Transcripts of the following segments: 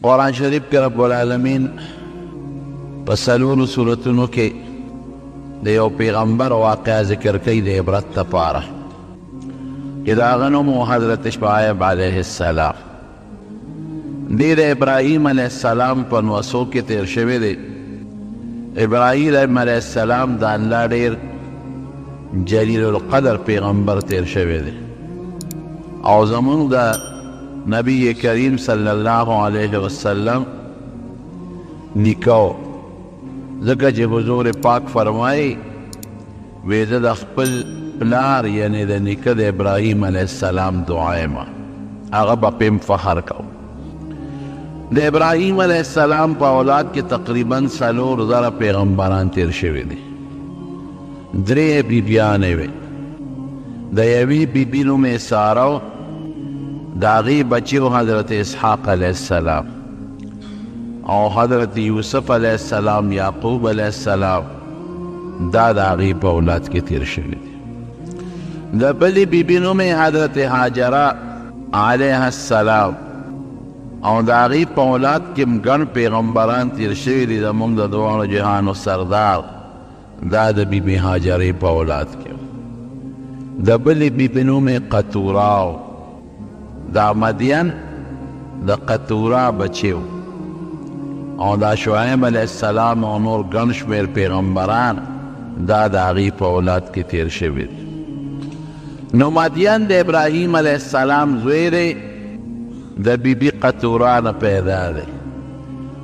قرآن شریف کې رب العالمین په څلورو سورتونو کې د یو پیغمبر واقعه ذکر کوي د عبرت دپاره چې د هغه نوم و حضرت شعیب علیه السلام. دی د ابراهیم علیه السلام په نوسو کې تیر شوی دی. ابراهیم علیه السلام د الله ډېر جلیل القدر پیغمبر تیر شوی دی او زمونږ د نبی کریم صلی الله علیه وسلم نیکو، ځکه چې حضور پاک فرمایي وی زه د خپل پلار یعنی د نیکه د ابراهیم علیه السلام دعا یم، هغه به پیم فخر کو. د ابراهیم علیه السلام په اولاد کې تقریبا 4,000 پیغمبران تیر شوي دي. 3 بیبیانې وې. د یوې بیبي نوم یې ساره و، د هغې بچي و حضرت اسحاق علیه السلام او حضرت یوسف علیه السلام، یعقوب علیه السلام، دا د هغې په اولاد کې تیر شوي دي. د بلې بیبي نوم یې حضرت هاجره علیه السلام او د هغې په اولاد کې ګڼ پیغمبران تیر شوي دي. زموږ د دواړو جهانو سردار دا د بیبي هاجرې په اولاد کې. د بلې بیبي نوم یې قطوره و، دا مدین د قطوره بچی و او دا شعیب علیه السلام او نور ګڼ شمېر پیغمبران دا د هغې په اولاد کې تیر شوي دي. نو مدین د ابراهیم علیه السلام زوی دی، د بیبي قطوره نه پیدا دی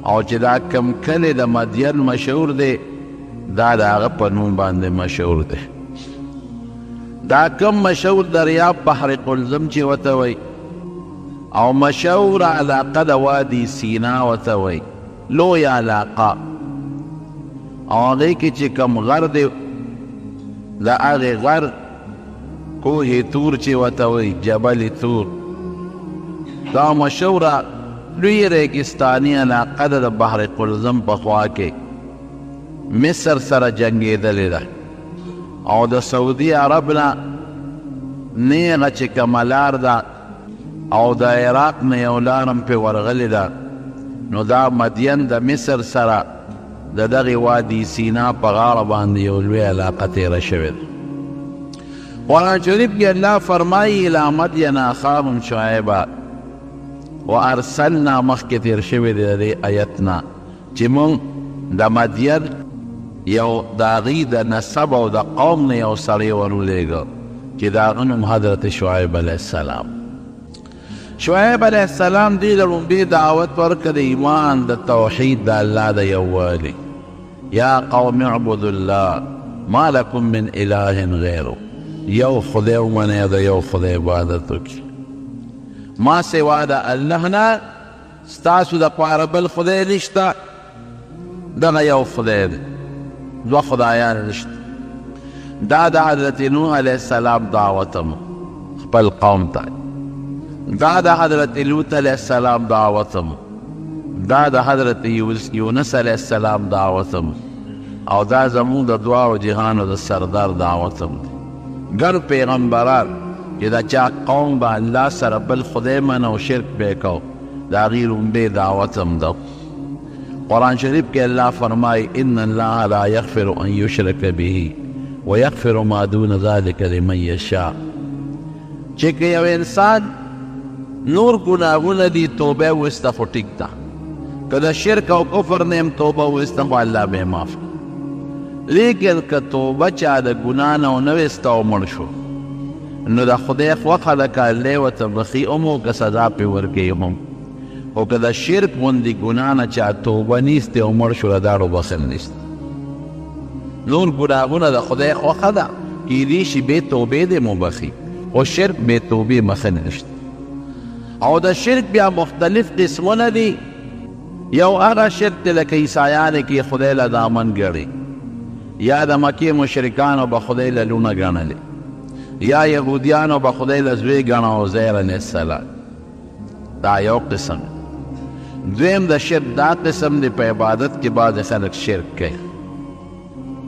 او چې دا کم کلی د مدین مشهور دی دا د هغه په نوم باندې مشهور دی. دا کم مشهور دریاب بحر قلزم چې ورته وایي او مشهور علاقه د وادي سینا ورته وایي، لویه علاقه او هغې کې چې کم غر دی د هغې غر کوه تور چې ورته وایي، جبل تور، دا مشهوره لوی ریګستاني علاقه ده د بحر قلزم په خوا کې. مصر سره جنګېدلې ده او د سعودي عرب نه نیغه چې کومه لار ده او د عراق نه یو لار هم پرې ورغلې ده، نو دا مدین د مصر سره د دغې وادي سینا په غاړه باندې یو لوی علاقه تېره شوې ده. قرآن شریف کې الله فرمایي الی مدین اخاهم شعیبا وارسلنا، مخکې تیر شوی دی د دې آیت نه چې مونږ د مدین یو د هغې د نسب او د قوم نه یو سړی ورولېږه چې د هغه نوم حضرت شعیب علیه السلام. شعیب علیه السلام دې له لومبې دعوت ورکړه د ایمان، د توحید، د الله د یووالي. یا قوم اعبدوا الله ما لکم من اله غیره، یو خدای ومنئ، د یو خدای عبادت وکړئ، ما سوا د الله نه ستاسو دپاره بل خدای نشته، دغه یو خدای دی، دوه خدایان نشته. دا د حضرت نوح علیه السلام دعوت هم خپل قوم ته، دا د حضرت لوط علیه السلام دعوت هم، دا د حضرت یونس علیه السلام دعوت هم او دا زموږ د دواړو جهانو د سردار دعوت هم دی. ګڼ پیغمبران چې دا چا قوم به الله سره بل خدای من او شرک به کو، د هغې لومبې دعوت هم ده. قرآن شریف کې الله فرمایي ان الله لا یغفر ان یشرک به ویغفر ما دون ذلک لمن یشاء. چې که یو انسان نور ګناهونه دي توبه وسته خو ټیک ده، که د شرک او کفر نه هم توبه وسته خو الله به یې معاف کړي. لیکن که توبه چا د ګناه نه ونه وسته او مړ شو نو د خدای خوښه ده که الله ورته بخي هم او که سزا پرې ورکوي هم. خو که د شرک غوندې ګناه نه چا توبه نیستې او مړ شو، د داړو بخښل نشته. نور ګناهونه د خدای خوښه ده، کیدای شي بې توبې دې مو بخي، خو شرک بې توبې بخښنه نشته. او د شرک بیا مختلف قسمونه دي. یو هغه شرک دی لکه عیسایانو کې خدای له دامن ګڼي، یا د مکې مشرکانو به خدای له لونه ګڼلې، یا یهودیانو به خدای له زوی ګڼه عزیر علیه السلام. دا یو قسم. دویم د شرک دا قسم دی په عبادت کې بعضې خلک شرک کوي.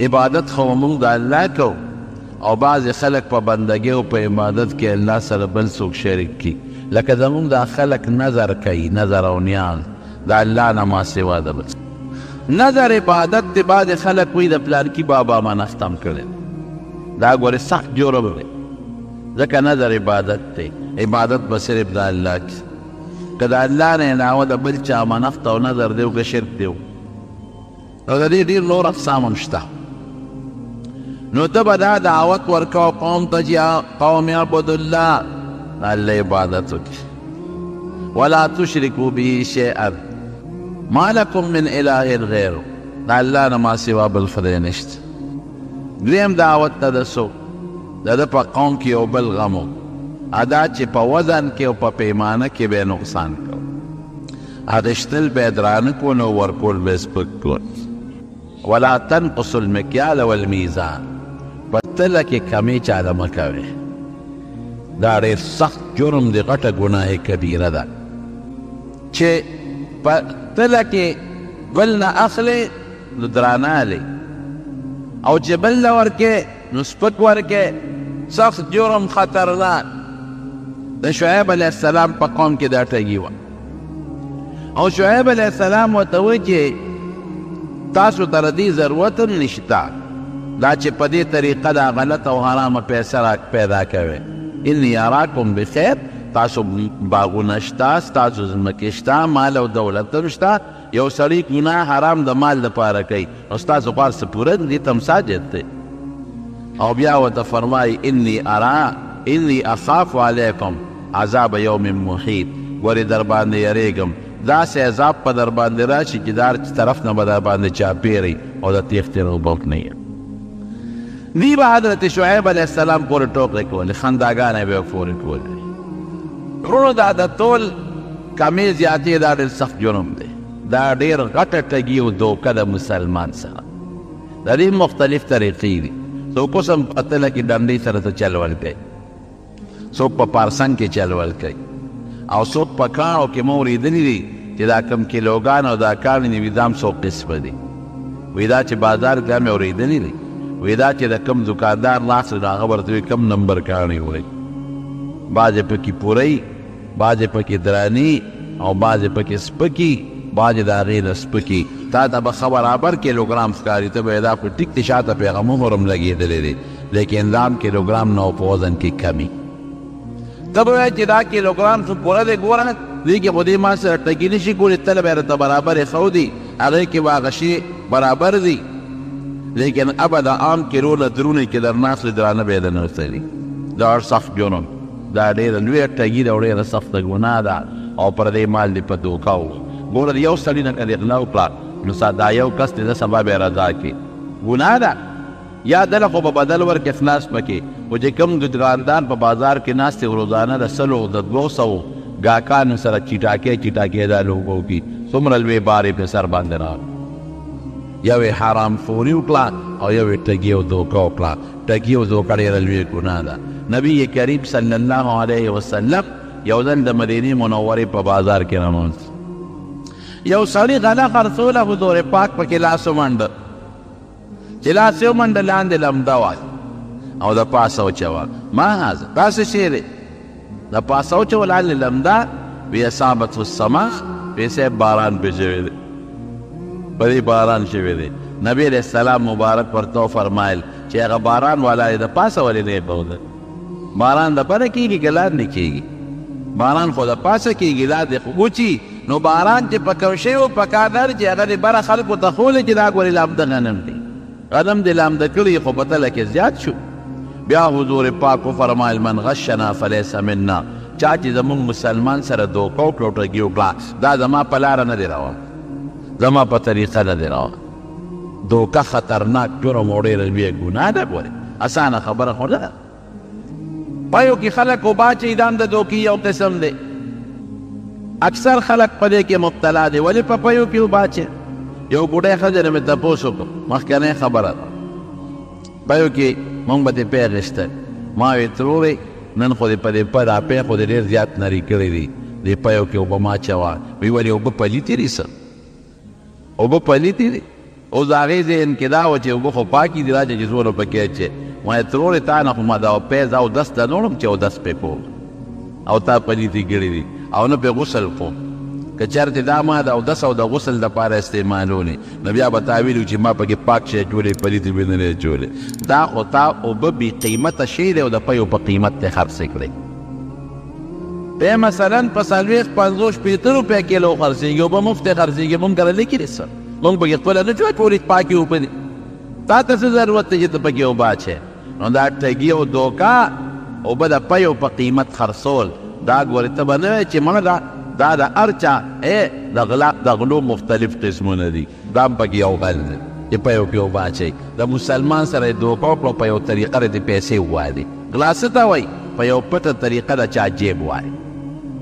عبادت خو موږ د الله کو او بعضې خلک په بندګۍ او په عبادت کې الله سره بل څوک شریک کي. لکه زمونږ دا خلک نظر کوي، نظر او نیاز، دا الله نه ما سوا ده بل نظر عبادت دی بعد خلق وی د پلان کی بابا ما نستم کړي دا ګوره سخت جرم دی ځکه نظر عبادت دی عبادت به صرف د الله کی که د الله نه علاوه د بل چا منښت او نظر دی او که شرک دی او د دې ډېر نور اقسام هم شته نو ته به دا دعوت ورکوه قوم ته چې قوم اعبدوا الله الله عبادت وکړي ولا تشرکوا به شیئا ما لکم من اله غیره د الله نه ما سوا بل خدای نشته دویم دعوت ته د څو د ده په قوم کې یو بل غم و ادا چې په وزن کې او په پیمانه کې به نقصان کو اغشتل به یې درانه کړو نو ورکول به یې سپک کړو ولا تنقصوا المکیال والمیزان په تله کې کمې چاله مه کوئ دا ډېر سخت جرم دی غټه ګناه کبیره ده چې په تله کې بل نه اخلې نو درانه هلې او چې بل له ورکې نو سپک ورکې سخت جرم خطرناک د شعیب علیه السلام په قوم کې دا ټګي وه او شعیب علیه السلام ورته وایي چې تاسو ته د دې ضرورت هم نشته دا چې په دې طریقه دا غلط او حرامه پیسه پیدا کوئ انی اراکم بخیر تاسو باغونه شته ستاسو ځمکې شته مال او دولت هم شته یو سړی ګناه حرام د مال دپاره کوي او ستاسو غوار څه پوره دي ته هم ساجد دی او بیا ورته فرمایي انی اخاف علیکم عذاب یوم محیط ګورې در باندې یریږم داسې عذاب په در باندې راشي چې دا طرف نه به در باندې چاپېرئ او د تېښتې روبوټ نه یم دی به حضرت شعیب علیه السلام پورې ټوکې کولې خنداګانې به یې پورې کولې وروڼو دا د ټول کمې زیاتې دا ډېر سخت جرم دی دا ډېر غټه ټګي او دوکه د مسلمان سره د دې مختلف طریقې دي څوک اوس هم په تله کې ډنډۍ سره ته چلول کوي څوک په پارسنګ کې چلول کوي او څوک په کاڼو کې مو اورېدلي دي چې دا کم کیلوګان او دا کاڼي دي وي دا هم څو قسمه دي وایي دا چې بازار کې هم اورېدلي دي وایي دا چې د کم دوکاندار لاس د هغه ورته وایي کم نمبر کاڼي وایي بعضې پکې پوری بعضې پکې دراني او بعضې پکې سپکي بعضې د هغې نه سپکي تا ته به ښه برابر کیلوګرام ښکاري ته به یې دا په ټیک دی شاته پې هغه مهر هم لګېدلی دی لیکن دا هم کیلوګرام نه په وزن کې کمی ته به وایې چې دا کیلوګرام څو پوره دی ګوره دې کې خو دې ما سره ټکي نه شي کولی تله به یې راته برابر یې ښودي هغې کې به هغه شي برابر دي لیکن ابدا عام کیلو نه درونې کې در ناست درانه به یې د نرسوي دا سخت جرم دا ډېره لویه ټګي ده او ډېره سخته ګناه ده او پر دې مال دې په دوکه و ګوره د یو سړي نه که دې غلا وکړه نو دا یو کس دې د سبا به یې رضا کړي ګناه ده یا دله خو به بدل ورکړي خلاص پکې خو چې کوم دکاندار په بازار کې ناست دی روزانه د 100 د 200 ګاهکانو سره چټاکې دا لوګو کې څومره لوی بار یې په سر باندې راغلی یو یې حرام خوري وکړه او یو یې ټګي او دوکه وکړه ټګي او دوکه ډېره لویه ګناه ده نبی کریم صلی الله علیه وسلم یو ځل د مدینې منورې په بازار کې رامنځ یو سړي غله خرڅوله حضور پاک پکې لاس ومنډه چې لاس یې ومنډه لاندې لمده وه او د پاسه وچوه ما هذا دا څه شی دی د پاسه وچوه لاندې لمده وی اصابته السما وی صاحب باران پې شوی دی په دې باران شوی دی نبی علیہ السلام مبارک ورته وفرمایل چې هغه باران والا یې د پاسه ولې نه یې بوده باران د پره کېږي که لاندې کېږي باران خو د پاسه کېږي لاندې خو وچي نو باران چې په کوم شی و پکار ده چې هغه د بره خلکو ته ښولې چې دا ګورې لامده غنم دی غنم دې لامده کړي خو په تله کې زیات شو بیا حضور پاک وفرمایل من غشنا فلیس منا چا چې زمونږ مسلمان سره دوکه وکړه او ټګي وکړه دا زما په لاره نه دی روان زما په طریقه نه دی روان دوکه خطرناک جرم او ډېره لویه ګناه ده ګورې اسانه خبره خو نه ده پایو کې خلک وباچي دا هم د دوکې یو قسم دی اکثر خلک په دې کې مبتلا دی ولې په پایو کې وباچي یو بوډۍ ښځې نه مې تپوس وکړو مخکنۍ خبره ده پایو کې مونږ به دې پی اخیستی ما وې ترورې نن خو دې په دې دا پی خو دې ډېر زیات نري کړی دي دې پایو کې اوبه ما چوه وی ولې اوبه پلیتې دي څه اوبه پلیتې دي اوس د هغې ذهن کې دا وه چې اوبه خو پاکې دي راځه چې زونه پکې اچې ما یې ترورې تا نه خو ما دا پیز اودس ته نه وړم چې اودس پې کوم او تا پلیتې کړې دي او نه پې غسل کوم که چېرته دا ما د اودس او د غسل دپاره استعمالولې نو بیا به تا ویلي چې ما پکې پاک شی اچولې پلیتې مې نه دی اچولې دا خو تا اوبه بې قیمته شی دی او د پیو په قیمت ته خرڅې کړئ بیا مثلا په 40-50-50 روپۍ کیلو خرڅېږي اوبه مفت خرڅېږي مونږ کره لیکي دي سر مونږ پکې خپله نه چوي ټولې پاکې اوبه دي تا ته څه ضرورت دی چې ته پکې اوبه اچې نو دا ټګي او دوکه اوبه د پیو په قیمت خرڅول دا ګورې ته به نه وایې چې مړه دا د هر چا د غلو مختلف قسمونه دي دا هم پکې یو غل دی چې پیو کې اوبه اچوي د مسلمان سره یې دوکه وکړو په یو طریقه د پیسې ووایي غلا څه ته وایي په یو پټه طریقه د چا جیب وایي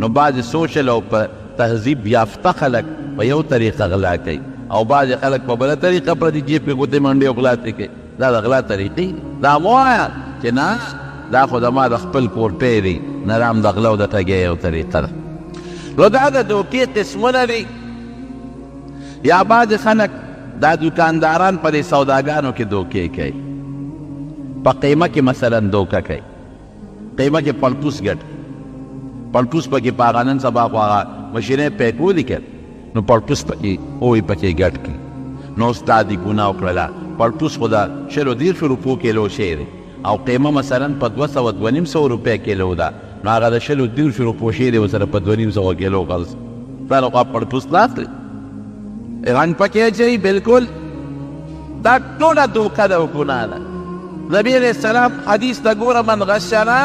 نو بعضې سوشل او په تهذیب یافته خلک په یو طریقه غلا کوي او بعضې خلک په بله طریقه پردي جیب کې ګوتې منډې او غلا ترې کوي دا د غلا طریقې دا مه وایه چې نه دا خو د ما د خپل کور پی دی نه دا هم د غلا او د ټګۍ یو طریقه ده نو دا د دوکې قسمونه دي یا بعضې خلک دا دوکانداران په دې سوداګانو کې دوکې کوي په قیمه کې مثلا دوکه کوي قیمه کې پلپوس ګټ پلپوس پکې په هغه نن سبا خو هغه مشینۍ پیک ولیکل نو پلپوس پکې اوی پکې ګټ کړي نو ستا دې ګناه وکړله پلپوس خو د 100-150 روپو کیلو شی دی او قیمه مثلا په 200-250 روپۍ کیلو ده نو هغه د 100-150 روپو شی دی ورسره په 250 کیلو خرڅ تا نو خو پلپوس لاخلي رنګ پکې اچوي بلکل دا ټوله دوکه ده او ګناه ده نبی علیہ السلام حدیث ته ګوره من غشنا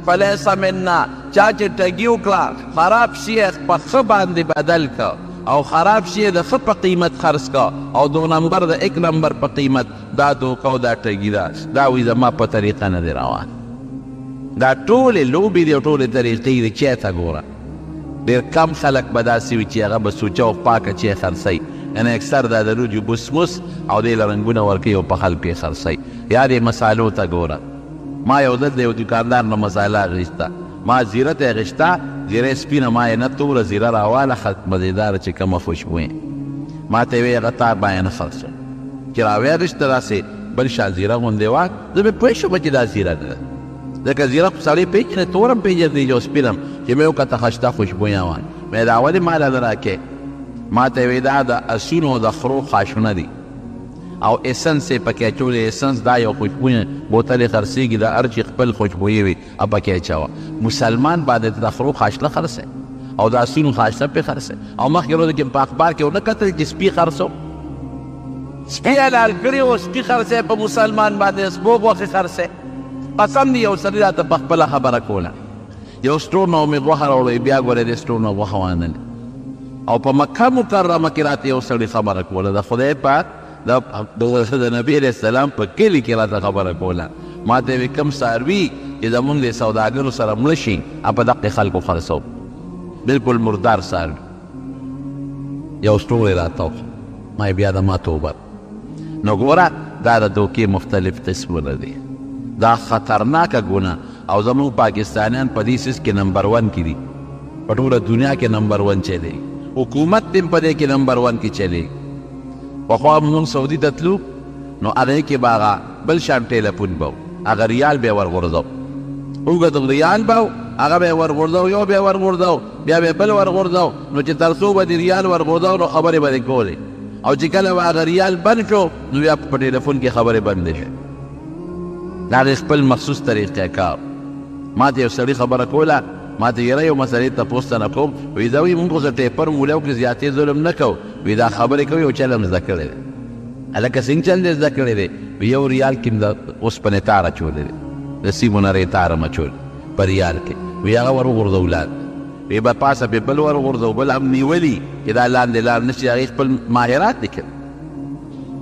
فلیس منا چا چې ټګي وکړه خراب شي په ښه باندې بدل که او خراب شي د ښه په قیمت خرڅ که او 2 نمبر د 1 نمبر په قیمت دا دوکه او دا ټګي ده دا وایي زما په طریقه نه دی روان دا ټولې لوبې دي او ټولې طریقې دي چای ته ګوره ډېر کم خلک به داسې وي چې هغه به سوچه او پاکه چای خرڅوي یعنې اکثر دا د روجو بسموس او دې له رنګونه ورکوي او په خلکو یې خرڅوي یا دې مسالو ته ګوره ما یو ځل د یو دوکاندار نه مساله اخیسته ما زیره ته یې اخیسته زیره سپینه ما یې نه توره زیره راواله مزېداره چې کومه خوشبویې ما ته یې ویې هغه تا باندې نه خرڅوي چې راویې اخیسته داسې بل شان زیره غوندې وه زه مې پوه شومه چې دا زیره ده ځکه زیره خو سړی پېژنې تورم پېژنې جو سپینم چې مې وکته خشته خوشبویه وه مې دا ولې ماله نه راکې ما ته وی دا د اسونو د خرو خاشونه دي او اسنس یې پکې اچولی اسنس دا یو خوشبویه بوتل یې خرڅېږي د هر چې خپل خوشبویي وي پکې اچوه مسلمان باندې د خرو خاشله خرڅوي او د اسونو خاشله پې خرڅوي او مخکې ورځو کې په اخبار کې ونه کتل چې سپي خرڅو سپي حلال کړي و سپي خرڅوي په مسلمان باندې سپو غوښې خرڅوي قسم دی یو سړي راته په خپله خبره کوله یو سټور نه مې غوښه راوړی بیا ګورې دې سټور نه غوښه وانلې او په مکه مکرمه کې راته یو سړي خبره کوله د خدای پاک د نبي علیه السلام په کلي کې راته خبره کوله ما ته وی کوم څاروي چې زمونږ د سوداګرو سره مړه شي په دقې خلکو خرڅوو بلکل مردار څاروي یو سټور یې راته وکړه ما بیا د ما توبه نو ګوره دا د دوکې مختلف قسمونه دي دا خطرناکه ګناه او زمونږ پاکستانیان په دې سیس کې نمبر 1 کې دي په ټوله دنیا کې نمبر 1 چلی حکومت تیم په دې کې نمبر 1 کې چلی پخوا مونږ سعودي ته تلو نو هغې کې به هغه بل شان ټیلیفون به و هغه ریال به یې ورغورځو اوږد ریال به و هغه به یې ورغورځو یو به یې ورغورځو بیا به یې بل ورغورځو نو چې تر څو به دې ریال ورغورځو نو خبرې به دې کولې او چې کله به هغه ریال بند شو نو بیا په ټیلیفون کې خبرې بندې شوې دا د خپل مخصوص طریقې کار ما ته یو سړي خبره کوله ما ته یره یو مسلې تپوس ته نه کوم وایي دا وایي مونږ خو زه ټیپر مولیو کې زیاتې ظلم نه کوو وایي دا خبرې کوي او چل هم زده کړی دی هلکه څنګه چل دې زده کړی دی وایي یو ریال کې م د اوسپنې تار اچولی دی د سیمو نه ری تار م اچولی په ریال کې وایي هغه ور وغورځو لاندې وایي به پاسه پې بل ور وغورځو بل هم نیولي چې دا لاندې لار نه شي هغې خپل ماهرات دي کړي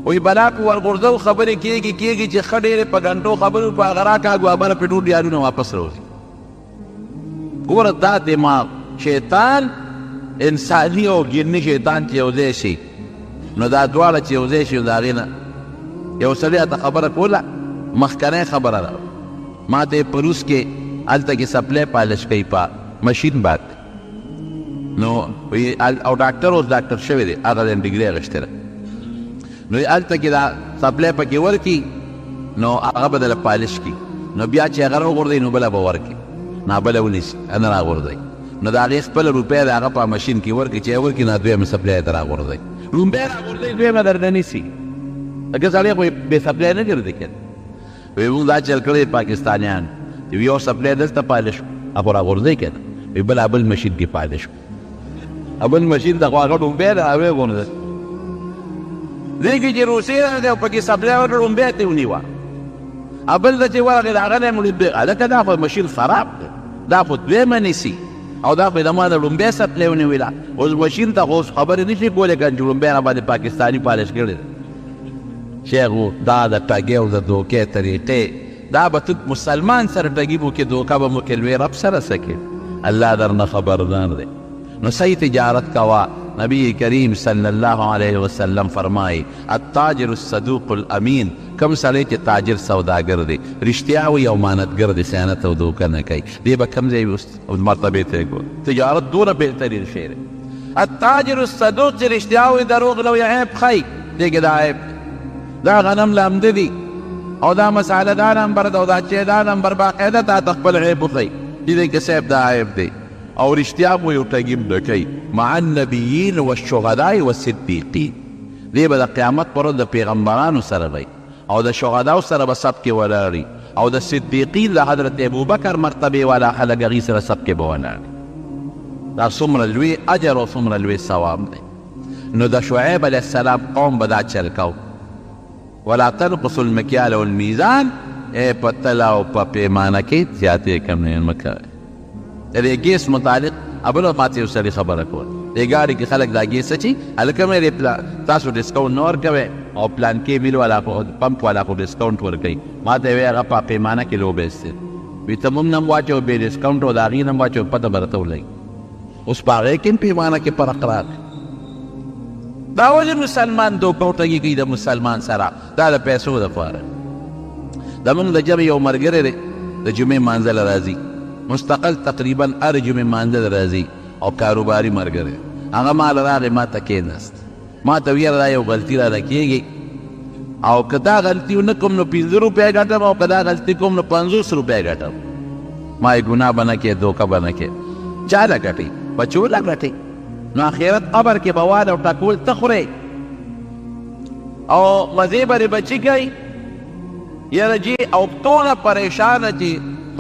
وایي بلا پې ور غورځو خبرې کېږي چې ښه ډېرې په غنټو خبرې په هغه راکاږو هغه پې ټول ریالونه واپس راوځي ګوره دا دماغ شیطان انساني او ګرني شیطان چې یو ځای شي نو دا دواړه چې یو ځای شي نو د هغې نه یو سړي راته خبره کوله مخکنی خبره ده ما ته یې په روس کې هلته کې سپلی پالش کوي په مشین باندې نو او ډاکټر اوس ډاکټر شوی دی هغه د ډګري اخیستې ده نو هلته کې دا سپلی پکې ورکړي نو هغه به دله پالش کړي نو بیا چې هغه راوغورځوي نو بله به ورکړي نه بله ونیسي نه راغورځوي نو د هغې خپله روپۍ د هغه په مشین کې ورکړي چې یې ورکړي نو دویمه سپلای یې ته راغورځوي لومبۍ راغورځوي دویمه درنه نیسي لکه سړی خو بې سپلای نه ګرځي کنه وایي موږ دا چل کړی پاکستانیان چې یو سپلای دلته پایله شو هغه راغورځوي کنه وایي بل مشین کې پایله شو بل مشین ته خو هغه لومبۍ ده هغې غورځوي دې کې چې روسیې راغی او پکې سپلای ورکړه لومبۍ ته یې ونیوه بل ته چې ورغی د هغه نه یې هلکه دا خو مشین خراب دی دا خو دویمه نیسي او دا خو یې د ما د لومبۍ سپلای ونیوله اوس مشین ته خو اوس خبرې نه شي کولی که چې لومبۍ راباندې پاکستاني پالش کړې ده شیخ دا د ټګۍ او د دوکې طریقې دا به ته مسلمان سره ټګي مو کې دوکه به مو کې لوی رب سره څه کې الله درنه خبردار دی نو صحیح تجارت کوه نبی کریم صلی الله علیه وسلم فرمایي التاجر الصدوق الامین کم سړی چې تاجر سوداګر دی رښتیا وي او امانتګر دی خیانت او دوکه نه کوي دی به کم ځای مرتبې ته ګوري تجارت دونه بهترین شی دی التاجر الصدوق چې رښتیا وي دروغ نه وي عیب ښیي دی کې دا عیب دا غنم لامده دي او دا مساله دا نمبر ده او دا چې دا نمبر باقاعده تا ته خپل عیب وښیي چې دی کې صاحب دا عیب دی او رښتیا مو یو ټګي نه کوي مع النبیین والشهداء والصدیقین دی به د قیامت پر ورځ د پیغمبرانو سره وي او د شهداو سره به سب کې ولاړي او د صدیقین د حضرت ابوبکر مرتبې والا خلک هغې سره سب کې به ولاړي دا څومره لوی اجر او څومره لوی ثواب دی نو د شعیب علیه السلام قوم به دا چل کو ولا تنقصوا المکیال والمیزان په تله او په پیمانه کې زیاتې کمې مه کوئ د دې ګیس متعلق بله ماته یو سړي خبره کول دې ګاډي کې خلک دا ګیس اچي هلکه مې تاسو ډسکاونټ نه ورکوئ او پلان کې میل والا خو پمپ والا خو ډسکاونټ ورکوي ما ته یې ویل هغه په پیمانه کې لوبې ایستې وي ته مونږ نه هم واچو بې ډسکاونټ او د هغې نه هم واچو پته به راته ولګي اوس په هغې کې هم پیمانه کې فرق راغی دا ولې مسلمان دوکه او ټګي کوي د مسلمان سره دا د پیسو دپاره زمونږ د جمع یو ملګری دی د جمعې مانځه له راځي مستقل تقریبا هر جمعې مانځه له راځي او کاروباري ملګری هغه ما له راغی ما ته کېناست ما ته ویل دا یو غلطي راله کېږي او که دا غلطي ونه کوم نو 15 روپۍ ګټم او که دا غلطي کوم نو 50 روپۍ ګټم ما یې ګناه به نه کې دوکه به نه کې چا له ګټي بچو له ګټي نو آخرت قبر کې به واده او ټاکول ته خورې او مزې به بچي کوي یاره جي او ټوله پریشانه چې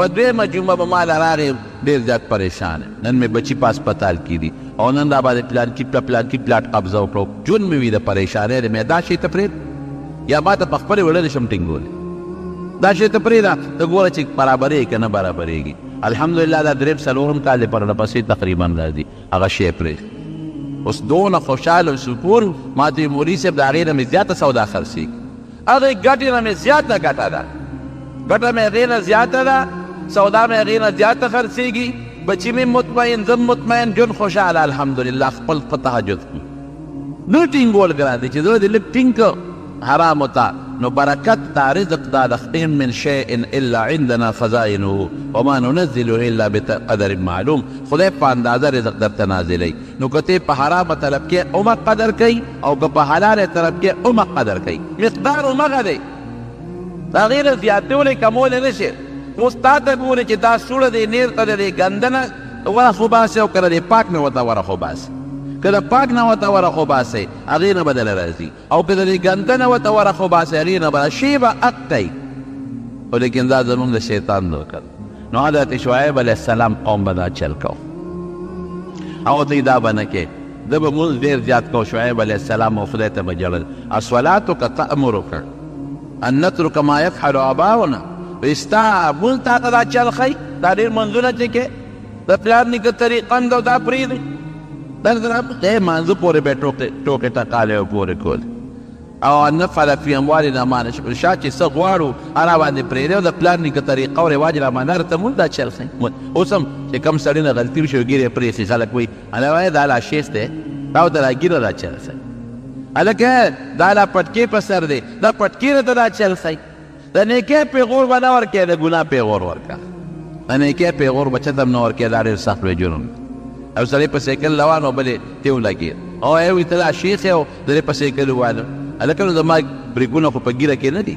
په دویمه جمعه به ما له راغې ډېر زیات پریشانه نن مې بچي په هسپتال کې دي او نن دا باندې پلانکي پلاټ قبضه وکړو ژوند مې وي د پریشانۍ د مې دا شی ته پرېږد یا ما ته په خپلې وړه نشم ټینګولی دا شی ته پرېږده ته ګوره چې برابرېږي که نه برابرېږي الحمدلله دا درېیم څلورم کال دی پر پسې تقریبا راځي هغه شی پرېږد اوس دونه خوشحال او سکون ما ته مولوي صاحب د هغې نه مې زیاته سودا خرڅېږي هغې ګټې نه مې زیاته ګټه ده ګټه مې هغې نه زیاته ده سودا مې هغې نه زیاته خرڅېږي بچی مې مطمئن زم مطمئن ژوند خوشحاله الحمدلله خپل په تهجد نه ټینګول ګران دی چې زه دې لږ ټینګ که حرامو ته نو برکت دا رزق دا د خیر من شیء الا عندنا خزائنه وما ننزله الا بقدر معلوم خدای په اندازه رزق درته نازلوي نو که ته په حرامه طلب کې عمر قدر کوي او که په حلاله طلب کې عمر قدر کوي مقدار همغه دی د هغې نه زیاتولی کمولی نه شي اوس تا ته ګورې چې دا سوړه دی نیر ته د دې ګنده نه ورخ وباسئ او که د دې پاک نه ورته ورخ وباسئ که د پاک نه ورته ورخ وباسئ هغې نه به دله راځي او که د دې ګنده نه ورته ورخ وباسئ هغې نه به شی به حق دی خو لیکن دا زمونږ د شیطان دوکه نو حضرت شعیب علیه السلام قوم به دا چل کو او دوی دا به نه کې ده به مونځ ډېر زیات کو شعیب علیه السلام او خدای ته به ژړل الصلاتک تأمرک ان نترک ما یفعل آباؤنا ستا مونځ تا ته دا چل ښیي دا ډېر منځونه چې کې د پلار نیکه طریقه ده دا پرېږدي مانځه پورې به ټوکې ټکالې او پورې کول او نفعل فی اموالنا ما نشاء شا چې څه غواړو هغه باندې پرېږدي او د پلار نیکه طریقه او رواج رامانه راته مونځ دا چل ښیي اوس هم چې کم سړي نه غلطي وشي ګیرې پرېښي خلک وایي هله وایي دا لا شیز دی دا ورته را ګیره دا چل ښیي هلکه دا لا پټکې په سر دی دا پټکې راته دا چل ښیي د نیکۍ پیغور به نه ورکوې د ګناه پیغور ورکړه د نیکۍ پیغور به چاته هم نه ورکوې دا ډېر سخت لوی جرم او سړی په سایکل روان او بلې ته ولګېد او وایي ته لا شیخ یې او د دې په سایکل وواله هلکه نو زما بریکونه خو په ګیره کې نه دي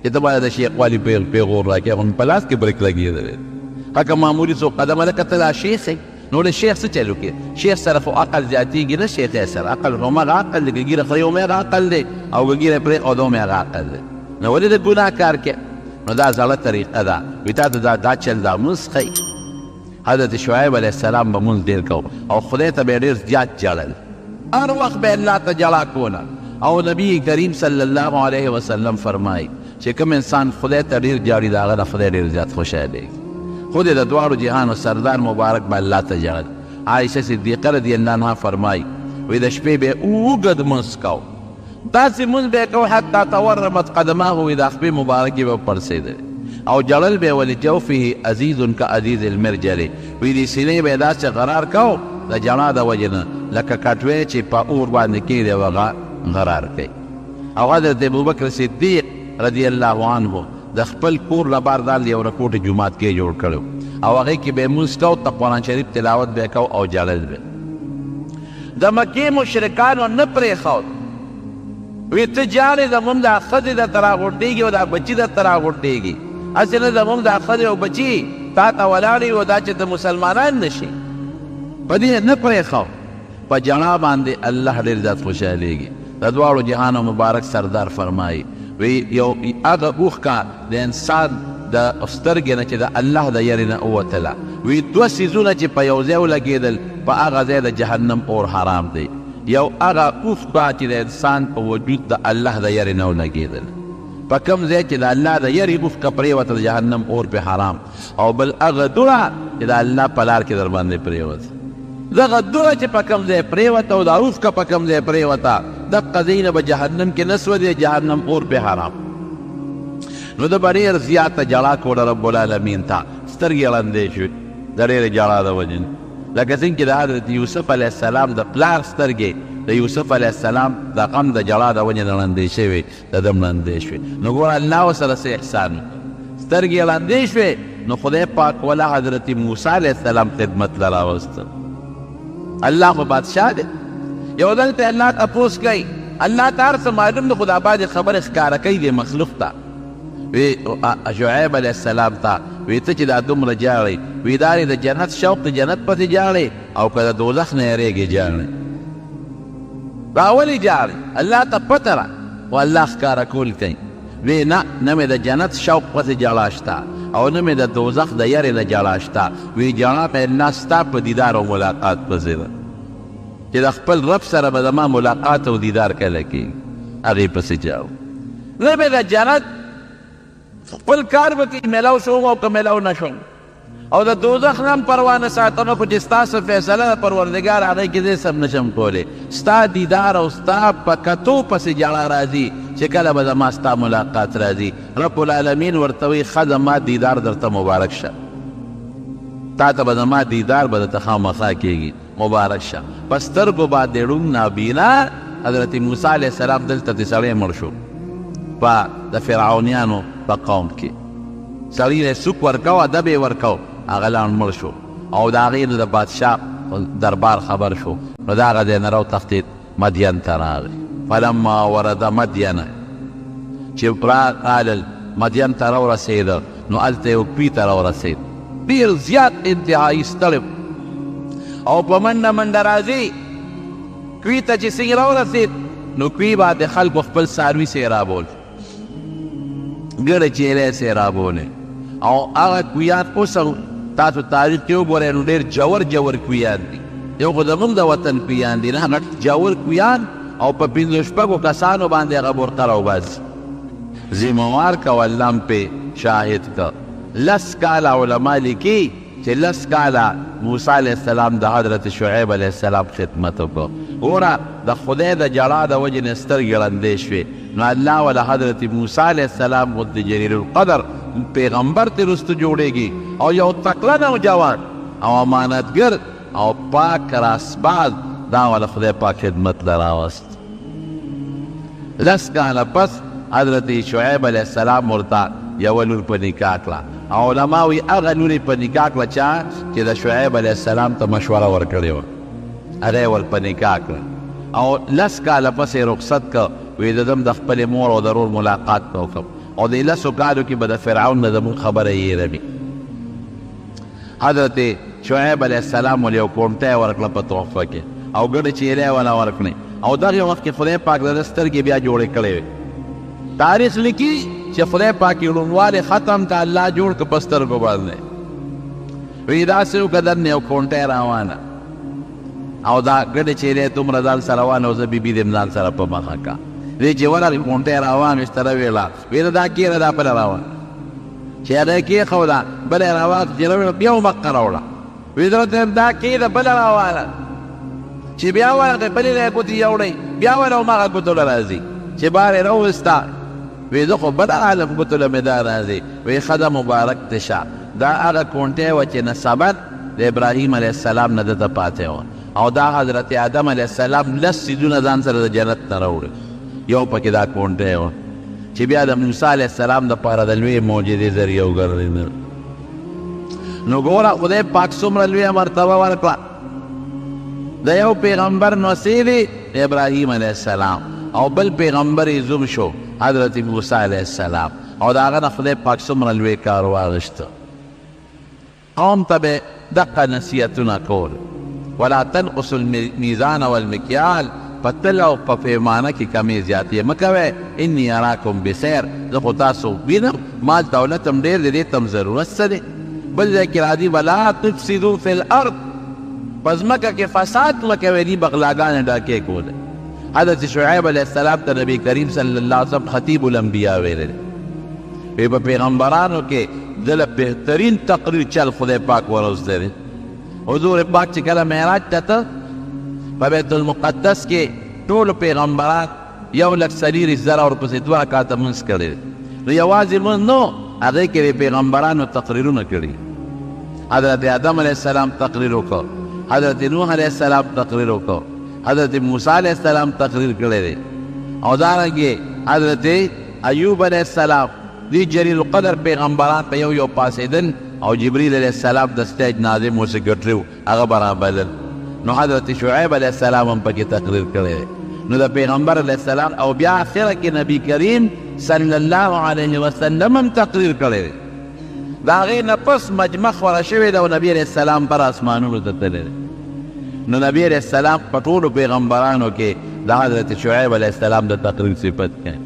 چې ته باید د شیخ والي پیغور راکړې خو په لاس کې بریک لګېدلی هکه معمولي څو قدم هلکه ته لا شیخ یې نو له شیخ څه چل وکړي؟ شیخ سره خو عقل زیاتېږي نه، شیخ سره عقل همغه عقل دی، که ږیره خرې همغه عقل دی او که ږیره پرېښود همغه عقل دی. نو ولې د ګناه کار کې؟ نو دا زړه طریقه ده. وایي تا ته دا چل دا مونځ ښایي. حضرت شعیب علیه السلام به مونځ ډېر کو او خدای ته به یې ډېر زیات جړل، هر وخت به الله ته جړا کوله. او نبی کریم صلی الله علیه وسلم فرمایي چې کوم انسان خدای ته ډېر جاړي د هغه نه خدای ډېر زیات خوشحالېږي. خود د دواړو جهانو سردار مبارک به الله ته جړل. عایشه صدیقه رضی الله عنها فرمایي وایي د شپې به اوږد مونځ کو، داسې مونځ به یې کو حتی تورمت قدماه، وایي د خپې مبارکې به پړسېدلې او جړل به ولجوفه عزیز کعزیز المرجل، وایي د سینې به یې داسې غرار کو د جړا د وجې نه لکه کټوی چې په اور باندې کېږدي او هغه غرار کوي. او حضرت ابوبکر صدیق رضی الله عنه د خپل کور لپاره دال یو رکوټ جومات کې جوړ کړو او هغې کې به یې مونځ کو، د قرآن شریف تلاوت به یې کو او جړل به. د مکې مشرکانو نه پرېښود، وایي ته جاړې زمونږ دا ښځې درته راغونډېږي او دا بچي درته راغونډېږي، هسې نه زمونږ دا ښځې او بچي تا ته ولاړې او دا چې ته مسلمانان نه شي، په دې نه پرېښود. په جړا باندې الله ډېر زیات خوشحالېږي. د دواړو جهانو مبارک سردار فرمایي وی یو هغه اوښکه د انسان د سترګې نه چې د الله د یرې نه ووتله، وی دوه څیزونه چې په یو ځای ولګېدل په هغه ځای د جهنم اور حرام دی. یو هغه اوښکه چې د انسان په وجود د الله د یرې نه ولګېدل، په کوم ځای چې د الله د یرې اوښکه پرېوته د جهنم اور پې حرام، او بل هغه دوړه چې د الله په لار کې در باندې پرېوته. دغه دوړه چې په کوم ځای پرېوته او دا اوښکه په کوم ځای پرېوته، دغه ځای نه به جهنم کې نه سوځي، جهنم اور پې حرام. نو د به ډېر زیاته جړا کوله رب العالمین ته، سترګې ړندې شوې د ډېرې جړا د وجې نه، لکه څنګه چې د حضرت یوسف علیه السلام د پلار سترګې د یوسف علیه السلام د غم د جړا د وجې نه ړندې شوې، د ده هم ړندې شوې. نو ګوره الله ورسره څه احسان وکړي، سترګې ړندې شوې، نو خدای پاک وله حضرت موسی علیه السلام خدمت له راوسته. الله خو بادشاه دی. یو ځل ته الله تپوس کوي، الله ته هر څه معلوم دی، خو دا بعضې خبرې ښکاره کوي دې مخلوق ته. وی شعیب علیه السلام ته وی ته چې دا دومره جاړئ، وی دا د جنت شوق د جنت پسې جاړئ او که د دوزخ نه یېرېږې جاړئ. دا ولې جاړئ؟ الله ته پته ده، خو الله ښکاره کول کوي. وی نه مې د جنت شوق پسې جړا شته او نه مې د دوزخ د یرې نه جړا شته. وی جړا په الله ستا په دیدار او ملاقات پسې ده، چې د خپل رب سره به زما ملاقات او دیدار کله کېږي، هغې پسې جاړو. نه مې د جنت خپل کار به کې میلاو شوم او که میلاو نه شوم، او د دوزخ نه هم پروا نه ساتنه، خو چې ستاسو فیصله ده پروردګار، هغې کې زه سم نشم کولی. ستا دیدار او ستا په کتو پسې جړا راځي چې کله به زما ستا ملاقات راځي. رب العالمین ورته وایي ښه زما دیدار درته مبارک شه، تا ته به زما دیدار به درته خامخا کېږي، مبارک شه. په سترګو باندې ړوند نابینا حضرت موسی علیه السلام دلته د سړی مړ شو په د فرعونیانو په قوم کې. سړي له سوک ورکو، ادب یې ورکو، هغه لاړ مړ شو او د هغې نه د بادشاه دربار خبر شو. نو د هغه ځای نه راوتښتېد، مدین ته راغی. فلما ورد مدینه، چې راغلل مدین ته راورسېده، نو هلته یو کوي ته راورسېد، ډېر زیات انتهایي ستړی او په منډه منډه راځي. کوي ته چې څنګه راورسېد، نو کوي باندې خلکو خپل څاروي سیرابول، ګړه چیرې سیرابولې، او هغه کویان اوس تاسو تاریخ کې وګورئ نو ډېر جور کویان دي. یو خو زموږ د وطن کویان دي، نه هغه جور کویان، او په پنځه شپږو کسانو باندې هغه برقه راوباسي. ذموار که الله هم پې شاهد که. 10 کاله علما لیکي چې 10 کاله موسی علیه السلام د حضرت شعیب علیه السلام خدمت وکړو. ګوره د خدای د جړا د وجې نه سترګې ړندې شوې، نو الله وله حضرت موسی علیه السلام غوندې جلیل القدر پیغمبر ترې وروسته جوړېږي، او یو تکړه نوجوان او امانتګر او پاک راسباز، دا وله خدای پاک خدمت له راوست. 10 کاله پس حضرت شعیب علیه السلام ورته یوه لور په نکاح کړه. او علما وایي هغه لور یې په نکاح کړه چا چې د شعیب علیه السلام ته مشوره ورکړې وه، هغه یې ور په نکاح کړه. او 10 کاله پس یې رخصت که، وایي د دم د خپلې مور او د رور ملاقات به وکړم، او د 10 کالو کې به د فرعون نه زموږ خبره یې هېروي. حضرت شعیب علیه السلام ول یو کومټۍ ورکړه په تحفه کې او ګډه چیرې ولا ورکړې او دغه وخت کې خدای پاک د سترګې بیا جوړې کړې وې تاریخ لیکي چې خدای پاک یې روڼوالی ختم که الله جوړ که په سترګو باندې وی داسې وکړه دننه یو کومټۍ روانه او دا ګډه چیرې دومره ځان سره روانه او زه بیبي دې ځان سره په مخه کا دې چې ورغلې کومټۍ روان وستره ویله ویله دا کېره دا بله روانه چې هغه یې کېښوده بله یې راواخېسته بیا مخه راوړه وی درته دا کېده بله روانه چې بیا ورغې بلې نه یې ګوتې یوړئ بیا ور هماغه ګوتو له راځي چې بار یې راوسته وی زه خو بل عالم ګوتو له مې دا راځي وی ښه ده مبارک دې شه دا هغه کونټۍ وه چې نسبت د ابراهیم علیه السلام نه دته پاتې وه او دا حضرت آدم علیه السلام لس څیزونه ځان سره د جنت نه راوړي یو پکې دا کونټۍ وه چې بیا د موسی علیه السلام دپاره د لویې معجزې ذریعه وګرځېدل نو ګوره خدای پاک څومره لویه مرتبه ورکړه د یو پیغمبر نصیب ابراهیم علیه السلام او بل پیغمبر یې زوم شو حضرت موسی علیه السلام او د هغه نه خدای پاک څومره لوی کار واغېسته قوم ته به دقه نصیحتونه کول ولا تنقص المیزان والمکیال په تل او په پیمانه کې کمې زیاتې مه کوئ انی اراکم بخیر زه خو تاسو وینم مال دولت هم ډېر دی دې ته هم ضرورت څه دی بل ځای کې راځي ولا تفسدو فی الارض په ځمکه کې فساد مه کوئ دي بغلاګانې ډاکې کولې حضرت شعیب علیه السلام ته نبی کریم صلی الله علیه وسلم خطیب الانبیا ویلی وی په پیغمبرانو کې دله بهترین تقریر چل خدای پاک ورزده دی حضور پاک چې کله معراج ته ته په بیت المقدس کې ټولو پیغمبران 1,40,000 ورپسې 2 رکعاته منځ کړی نو یوازې منځ نو هغې کې د پیغمبرانو تقریرونه کړي حضرت آدم علیه السلام تقریر وکړ حضرت نوح علیه السلام تقریر وکړ حضرت موسی علیه السلام تقریر کړی دی او دارنګې حضرت ایوب علیه السلام دی جلیل القدر پیغمبران په یو پاسېدل او جبریل علیه السلام د سټیج ناظم و سکرټري و هغه به رابلل نو حضرت شعیب علیه السلام هم پکې تقریر کړی دی نو د پیغمبر علیه السلام او بیا آخره کې نبی کریم صلی الله علیه وسلم هم تقریر کړی دی د هغې نه پس مجمع خوره شوې ده او نبي علیه السلام پر اسمانونو ته تللی دی نو نبی علیه السلام په ټولو پیغمبرانو کې د حضرت شعیب علیه السلام د تقریر صفت کوي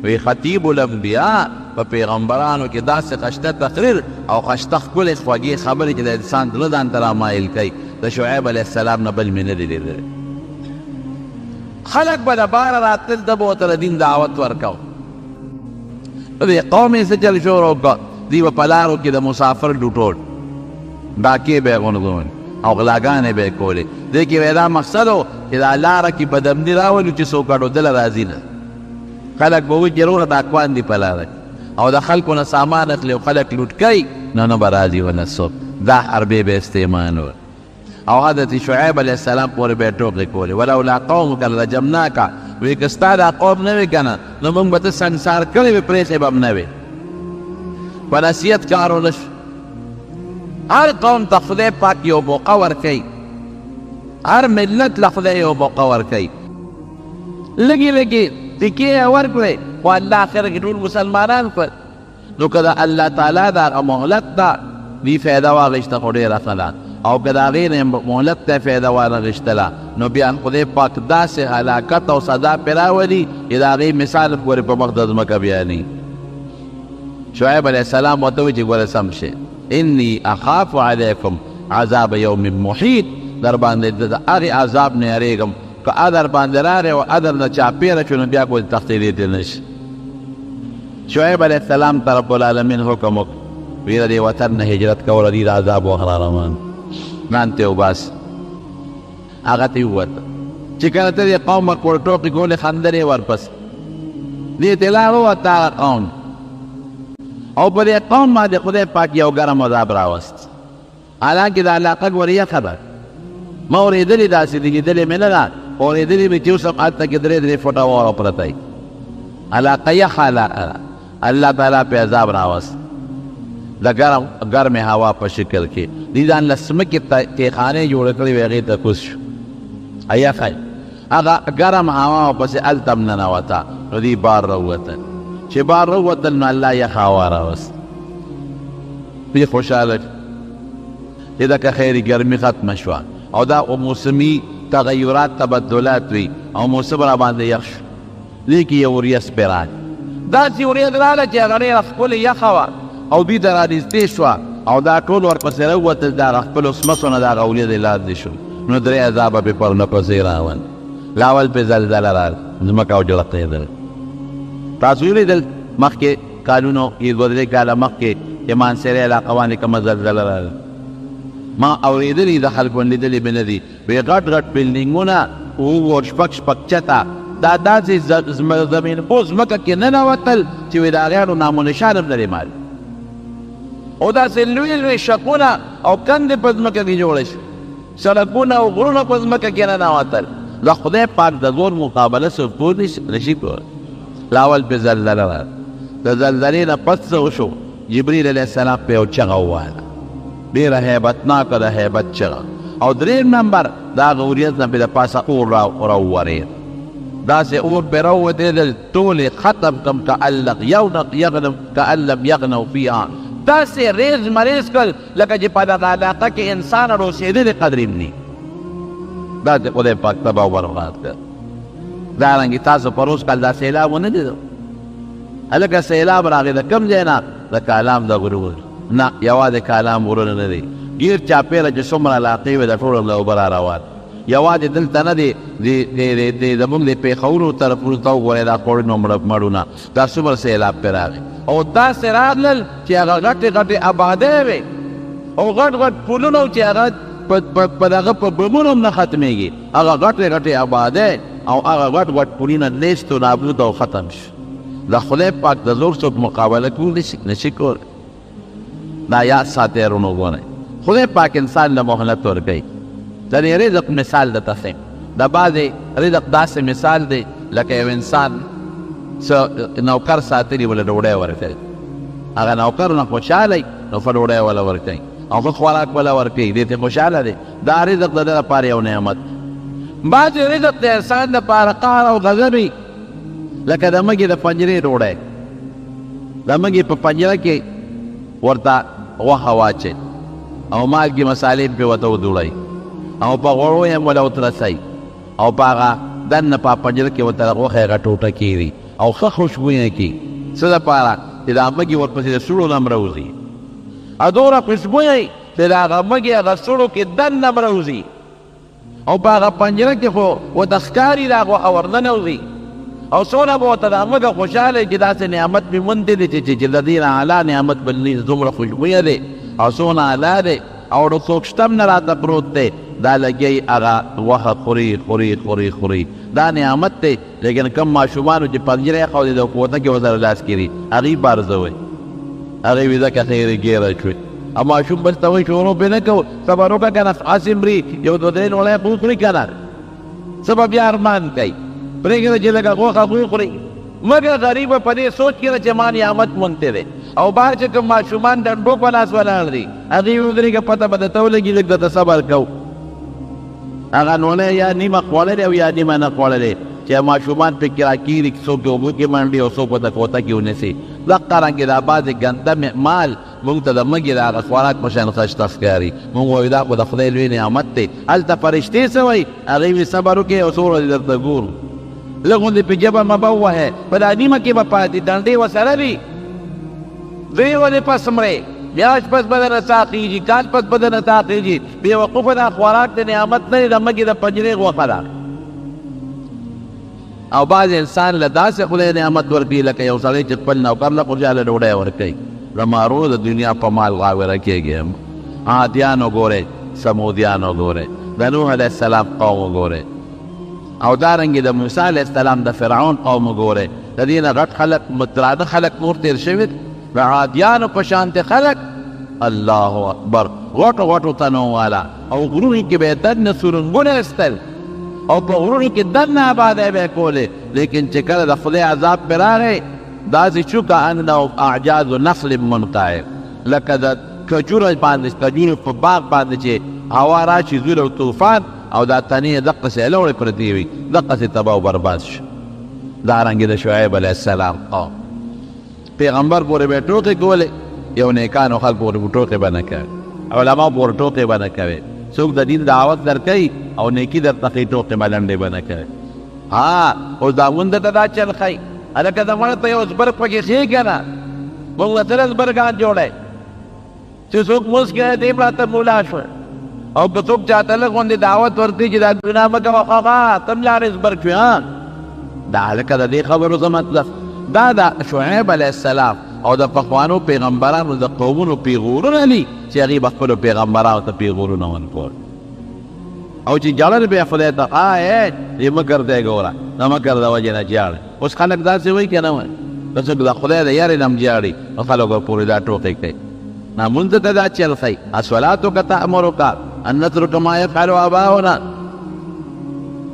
وی خطیب الانبیاء په پیغمبرانو کې داسې خشته تقریر او خشته ښکلې خوږې خبرې چې د انسان زړه ځان ته رامایل کوي د شعیب علیه السلام نه بل مې نه دی لیدلی خلک به د باره راتلل ده به ورته د دین دعوت ورکو د قوم یې څه چل شروع وکړه دوی به په لارو کې د مسافر ډوټول ډاکې به یې غونډول او غلاګانې به یې کولې دې کې به دا مقصد و چې دا لاره کې بدمني راولو چې څوک اډودله راځي نه خلک به وایي چې وروره ډاکوان دي په لاره او د خلکو نه سامان اخلي او خلک لوټ کوي نه به راځي ونه څوک دا حربې به استعمال او حضرت شعیب علیه السلام پورې به یې ټوکې کولې ولولا قومک لرجمناک وی که ستا دا قوم نه وي که نه نو موږ به ته سنګسار کړی وې پرېښې به هم نه وې په نصیحت کار ونه شو هر قوم ته خدای پاک یو موقع ورکوي هر ملت له خدای یو موقع ورکوي لږې لږې تکې یې ورکړې خو الله آخره کې ټول مسلمانان کړل نو که د الله تعالی د هغه مهلت ده دې فایده واخیسته خو ډېره ښه ده او که د هغې نه مهلت ته فایده وانخیستله نو بیا خدای پاک داسې هلاکت او سزا پرې راولي چې د هغې مثال ګورې په مخ د ځمکه بیانوي شعیب علیه السلام ورته وایي چې ګوره سم شي انی اخاف علیکم عذاب یوم محیط در باندې د هغې عذاب نه یریږم که ادر باندې راغی او ادر نه چاپېره شو نو بیا کوی تښتېدی نه شي شعیب علیه السلام ته رب العالمین حکم وکړ وی د دې وطن نه هجرت کوله دي د عذاب وخت روان ځان ته وباسي هغه ته ووته چې کله ته دې قوم ورکړ ټوکې کولې خندلې ورپسې دې ته لا ووته هغه قوم او په دې قوم باندې خدای پاک یو ګرم عذاب راوست حالانکې د علاقه ګورې یخه ده ما اورېدلې داسې لیدلې مې نه ده اورېدلې مې چې اوس هم هلته کې درې فوټه واوره پرته وي علاقه یخه علاقه ده الله تعالی پې عذاب راوست د ګرمې هوا په شکل کې دوی ځان له سمکې تیخانې جوړې کړې وې هغې ته کوز شو یخه هغه ګرم هوا ورپسې هلته هم ننوته نو دوی بار راووتل چې بار راووتل نو الله یخه هوا راوست دوی خوشحاله چې دکه خیر ګرمي ختمه شوه او دا موسمي تغیرات تبدلات وي او موسم را باندې یخ شو دې کې یو وریځ پرې راغی داسې وریځ راغله چې هغه ډېره ښکلې یخه وه او دوی ته رانږدې شوه او دا ټول ورپسې راووتل د هغه خپلو سمڅو نه د هغه وریځې لاندې شول نو درې عذابه پې پر نفسې راول لاول پې زلزله راغله ځمکه وجړقېدل تاسو ولیدل مخکې کالونو دوه درې کاله مخکې چې مانسېرې علاقه باندې کومه زلزله راغله ما اورېدلي د خلکو لیدلي مې نه دي وی غټ غټ بلډینګونه اووه شپږ چته دا داسې زمین پوس ځمکه کې ننوتل چې وی د هغیانو نامونشان هم لرې مال او داسې لوی لوی شقونه او کندې په ځمکه کې جوړه شي سړکونه او غرونه په ځمکه کې ننوتل د خدای پاک د زور مقابله څوک پوه نشي کولی لاول پې زلزله راغله د زلزلې نه پس څه وشو جبریل علیه السلام پې یو چغه ووهله ډېره هیبتناکه د هیبت چغه او درېیم نمبر د هغه وریځ نه پې د پاسه اور راوورېد داسې اور پې راووتېدل ټولې ختم کړم کأن لم یغنوا فیها داسې ریز مریز کړل لکه چې په دغه علاقه کې انسان روسېدلې قدر هم ني دا د خدای پاک تباه او برباد کړ دارنګې تاسو په روز کال دا سیلاب ونه لیدو هلکه سیلاب راغی د کوم ځای نه د کالام د غرو نه یوازې کالام غرونه نه دی ګیر چاپېره چې څومره علاقې وې د ټولو له اوبه را روان یوازې دلته نه دی زموږ د پېښورو طرفونو ته وګورئ دا خوړنو مړونه دا څومره سیلاب پرې راغی او داسې راغلل چې هغه غټې غټې آبادۍ وې او غټ غټ پلونه چې هغه په دغه په بمونو هم نه ختمېږي هغه غټې غټې آبادۍ او هغه غټ غټ پلونه نیست و نابود او ختم شو د خدای پاک د زور څوک مقابله کولی نشي کولی دا یاد ساتئ ورونو ګورئ خدای پاک انسان له مهلت ورکوي د رزق مثال درته ښیم د بعضې رزق داسې مثال دی لکه یو انسان نوکر ساتلي وله ډوډۍ ورکوي هغه نوکر نه خوشحاله نو په ډوډۍ وله ورکوي او ښه خوراک وله ورکوي دې ته خوشحاله دی دا رزق د ده لپاره یو نعمت بعضې رزق د انسان لپاره قهر او غضب وي لکه د مږې د پنجرې ډوډۍ د مږې په پنجره کې ورته غوښه واچئ او مالګې مسالې پې ورته ودوړئ او په غوړو یې وله وترسئ او په هغه دننه په پنجره کې ورته غوښه هغه ټوټه کېږي او ښه خوشبویه کړي څه دپاره چې دا مږې ورپسې د سوړو نه هم راوځي او دومره خوشبویه وي چې د هغه مږې هغه سوړو کې دننه هم راوځي او په هغه پنجره کې خو ورته ښکاري دا غوښه ورننوځي او څونه به ورته د مږه خوشحاله چې داسې نعمت مې موندې دی چې د دې نه اعلی نعمت بلني دومره خوشبویه دی او څونه اعلی دی او څوک شته هم نه راته پروت دی دا لګی هغه غوښه خوري دا نعمت دی لیکن کم ماشومانو چې پنجره یې ښودې د کوټه کې ورسره لاس کېږي هغې بارزوئ هغې وي ځکه خیرې ګیره شوې او ماشوم بس ته وایي شروع پرې نه کوو صبر وکړه که نه هسې مري یو دوه درې لوړی خو وخوري که نه څه به بیا ارمان کوي پرېږده چې لږه غوښه وخوري مګر غریبه په دې سوچ کې ده چې ما نعمت مونتی دی او بهر چې کوم ماشومان ډنډو په لاس ولاړ دي هغې ودرېږه پته به درته ولګي لږ درته صبر کوو هغه نولی یا نیمه خوړلی او یا نیمه نه خوړلی چې ماشومان پکې راکېږي څوک یې اوبو کې منډي او څوک ورته کوټه کې ونیسي دقه رنګې دا بعضې ګنده مال مونږ ته د مږې د هغه خوراک په شان خشته ښکاري مونږ وایو دا خو د خدای لوی نعمت دی هلته فرشتې څه وایي هغې وي صبر وکړئ او څو ورځې درته ګورو لږ غوندې پې ژبه مه به ووهئ په دا نیمه کې به پاتې ډنډې ورسره وي دوی ولې پس مرئ میاشت پس به درنه ساه خېږي کال پس به درنه ساه خېږي بېوقوفه دا خوراک د نعمت نه دی د مږې د پنجرې غوښه ده او بعض انسان له داسې خدای نعمت ورکوي لکه یو سړی چې خپل نوکر له خوشحاله ډوډۍ ورکوي رمارو د دنیا په مال غاوره کېږي عادیان وګورئ سمودیان وګورئ د نوح علیه السلام قوم وګورئ او دارنګې د موسی علیه السلام د فرعون قوم وګورئ د دې نه غټ خلک متراده خلک نور تېر شوي د عادیانو په شانتې خلک الله اکبر غټو تنو والا او غرونو کې به یې دننه سرنګونه ایستل او په غرونو کې دننه آبادۍ به یې کولې لیکن چې کله د خدای عذاب پرې راغی داسې شو که انه اعجاز نخل منقعر لکه د کجورو په باغ باندې چې هوا راشي زور او طوفان او دا تنې یې دقسې لوړې پرتې وي دقسې تباه او برباد شو دارنګې د شعیب علیه السلام قوم پیغمبر پورې به ټوکې کولې یو نیکانو خلکو پورې به ټوکې به نه کوي علما پور ټوکې به نه کوي. څوک د دین دعوت درکوي او نیکي درته ښي ټوکې ملنډې به نه کوي. اوس دا مونده ته دا چل ښایي هلکه د مړه ته یو زبرګ پکې ښې که نه مونږ له سره زبرګان جوړی چې څوک مونځ کوي دی پراته مولا شوه او که څوک چاته لږ غوندې دعوت ورکوي چې دا ګناه مه کوه هغه ته هم لاړې زبرګ شوې دا هلکه د دې خبرو څه مطلب دا د شعیب علیه السلام او د پخوانو پیغمبرانو د قومونو پیغورونه دي چې هغې به خپلو پیغمبرانو ته پیغورونه ورکول او چې جړل به خدای ته دې مکر دی ګوره د مکر د وجې نه جاړي. اوس خلک داسې وایي که نه وایي که څوک د خدای د یارې نه هم جاړي نو خلکو پورې دا ټوکې کوي. نه مونځ ته دا چل ښایي الصلاتک تأمرک ان نترک ما یفعل آباؤنا